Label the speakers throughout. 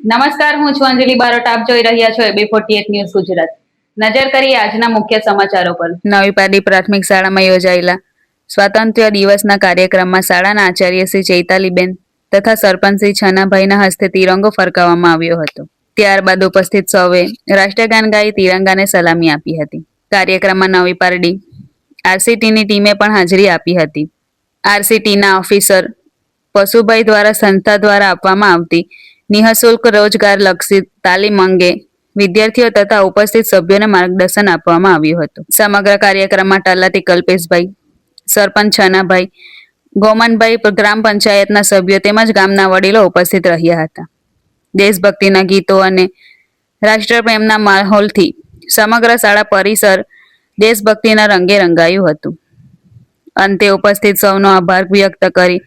Speaker 1: નમસ્કાર, હું છું અંજલિ બારોટ. આપ જોઈ રહ્યા છો AB48 ન્યૂઝ ગુજરાત. નજર કરીએ આજના મુખ્ય સમાચારો પર. નવી પારડી પ્રાથમિક શાળામાં યોજાયેલા સ્વાતંત્ર્ય દિવસના કાર્યક્રમમાં શાળાના આચાર્ય શ્રી ચૈતાલીબેન તથા સરપંચ શ્રી છનાભાઈના હસ્તે તિરંગો ફરકાવવામાં આવ્યો હતો. ત્યારબાદ ઉપસ્થિત સૌએ રાષ્ટ્રગાન ગાઈ તિરંગાને સલામી આપી હતી. કાર્યક્રમમાં નવી પારડી આરસીટીની ટીમે પણ હાજરી આપી હતી. આરસીટીના ઓફિસર પશુભાઈ દ્વારા સંસ્થા દ્વારા આપવામાં આવતી નિઃશુલ્ક રોજગાર લક્ષી તાલીમ અંગે વિદ્યાર્થીઓ તથા ઉપસ્થિત સભ્યોને માર્ગદર્શન આપવામાં આવ્યું હતું. સમગ્ર કાર્યક્રમમાં તલાટી કલ્પેશભાઈ, સરપંચ છનાભાઈ, ગોમનભાઈ, ગ્રામ પંચાયતના સભ્યો તેમજ ગામના વડીલો ઉપસ્થિત રહ્યા હતા. દેશભક્તિના ગીતો અને રાષ્ટ્રપ્રેમના માહોલથી સમગ્ર શાળા પરિસર દેશભક્તિના રંગે રંગાયું હતું. અંતે ઉપસ્થિત સૌનો આભાર વ્યક્ત કરી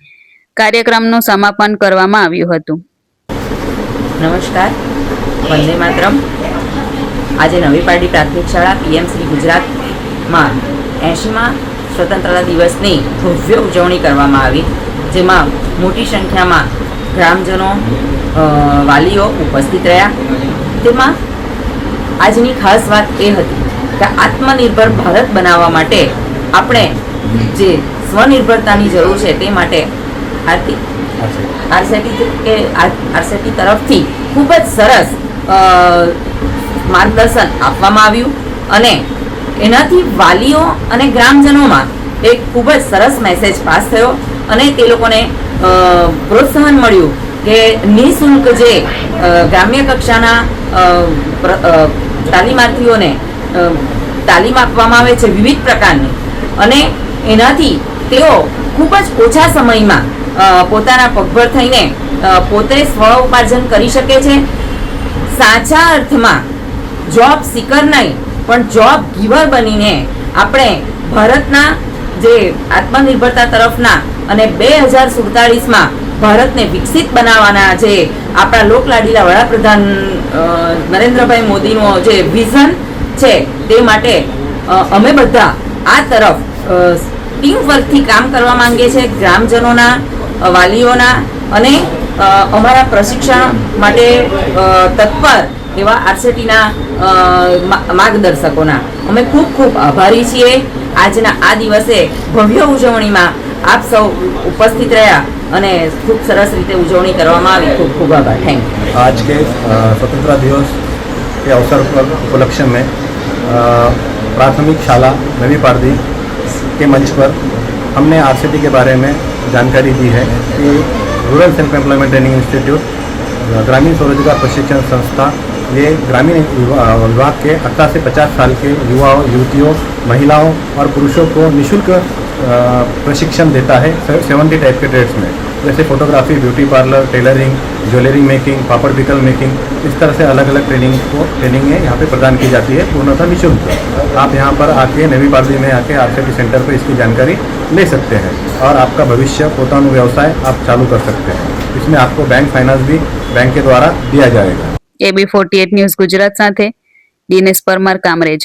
Speaker 1: કાર્યક્રમનું સમાપન કરવામાં આવ્યું હતું.
Speaker 2: નમસ્કાર, વંદે માતરમ. આજે નવી પારડી પ્રાથમિક શાળા પીએમશ્રી ગુજરાતમાં 80મા સ્વતંત્રતા દિવસની ભવ્ય ઉજવણી કરવામાં આવી, જેમાં મોટી સંખ્યામાં ગ્રામજનો, વાલીઓ ઉપસ્થિત રહ્યા. તેમાં આજની ખાસ વાત એ હતી કે આત્મનિર્ભર ભારત બનાવવા માટે આપણે જે સ્વનિર્ભરતાની જરૂર છે તે માટે આરસીટી તરફથી ખૂબ જ સરસ માર્ગદર્શન આપવામાં આવ્યું અને એનાથી વાલીઓ અને ગ્રામજનોમાં એક ખૂબ જ સરસ મેસેજ પાસ થયો અને તે લોકોને પ્રોત્સાહન મળ્યું કે નિઃશુલ્ક જે ગ્રામ્ય કક્ષાના તાલીમાર્થીઓને તાલીમ આપવામાં આવે છે વિવિધ પ્રકારની, અને એનાથી તેઓ ખૂબ જ ઓછા સમયમાં પોતાના પગભર થઈને પોતે સ્વ ઉપાર્જન કરી શકે છે. સાચા અર્થમાં જોબ સિકર નહીં પણ જોબ ગીવર બનીને આપણે ભારતના જે આત્મનિર્ભરતા તરફના અને 2047માં ભારતને વિકસિત બનાવવાના જે આપણા લોકલાડીલા વડાપ્રધાન નરેન્દ્રભાઈ મોદીનો જે વિઝન છે તે માટે અમે બધા આ તરફ ટીમ વર્કથી કામ કરવા માંગીએ છીએ. ગ્રામજનોના, વાલીઓના અને અમારા પ્રશિક્ષણ માટે તત્પર એવા આરસીટીના માર્ગદર્શકોના અમે ખૂબ ખૂબ આભારી છીએ. આજના આ દિવસે ભવ્ય ઉજવણીમાં આપ સૌ ઉપસ્થિત રહ્યા અને ખૂબ સરસ રીતે ઉજવણી કરવામાં આવી. ખૂબ ખૂબ આભાર. Thank you.
Speaker 3: आज के स्वतंत्रता दिवस के अवसर पर उपलक्ष्य में प्राथमिक शाला नवी पारडी के मंच पर हमने आरसीटी के बारे में जानकारी दी है कि rural self employment training institute ग्रामीण स्वरोजगार प्रशिक्षण संस्था ये ग्रामीण विभाग के 18 से 50 साल के युवाओं, युवतियों, महिलाओं और पुरुषों को निःशुल्क प्रशिक्षण देता है 70 टाइप के ट्रेड्स में, जैसे photography, beauty parlour, tailoring, jewellery making, papad pickle making. इस तरह से अलग अलग ट्रेनिंग यहाँ पे प्रदान की जाती है पूर्णतः निःशुल्क. आप यहाँ पर आके नवी पारडी में आके आरसीटी सेंटर पर इसकी जानकारी ले सकते हैं और आपका भविष्य પોતાનું व्यवसाय आप चालू कर सकते हैं. इसमें आपको बैंक फाइनेंस भी बैंक के द्वारा दिया जाएगा.
Speaker 1: AB48 ન્યૂઝ ગુજરાત સાથે દિનેશ પરમાર, કામરેજ.